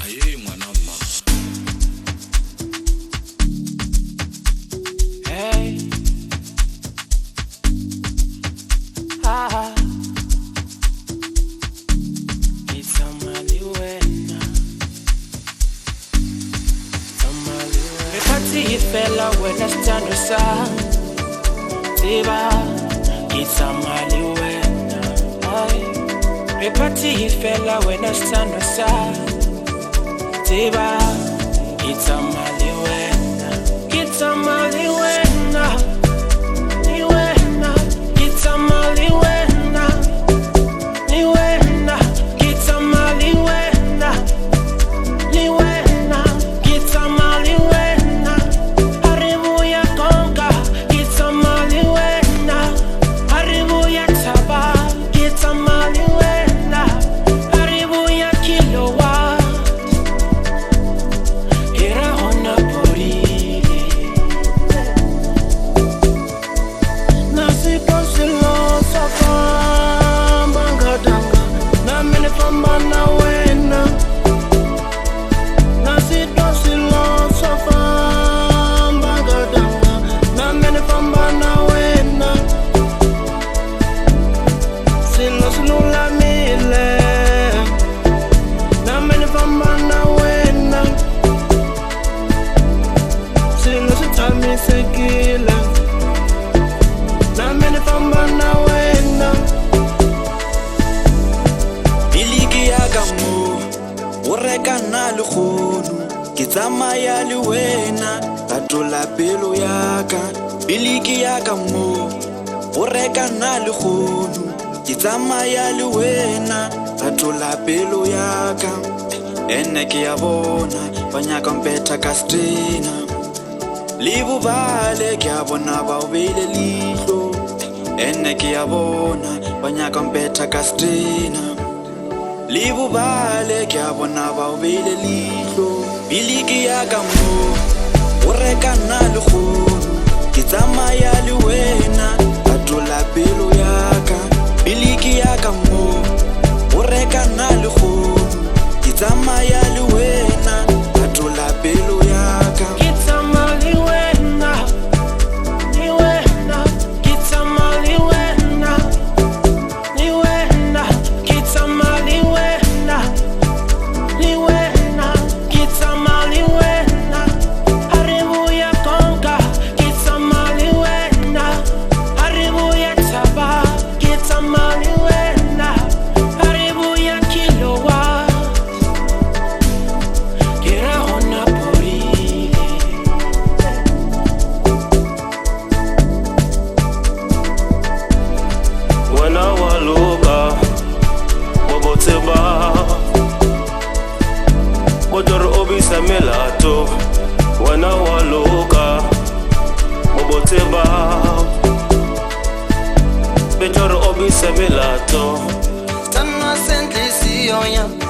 Aye mwana mama. Hey. Ah. It's a maliwena. Me party you fella when I stand aside. Tiba. It's a maliwena. Me party you fella when I stand aside. Tiba. It's a maliwena. It's a maliwena. Kana le khono ke tsamaya le wena ka tola pelo yaka biliki yaka mo o reka na le khono ke tsamaya le wena ka tola pelo yaka ene ke ya bona banya kompeta ka strina libu vale ke ya bona ba obele lihlo ene ke ya bona banya kompeta ka strina Libu vale ke abona ba obele lihlo biliki yaka mo o reka na le khono ke tsamaya le wena ka tola pelo yaka biliki yaka mo o reka na le khono ke tsamaya le wena ka tola pelo yaka Melato wana waloka moboteba betor obisa melato Tanna sentli si oya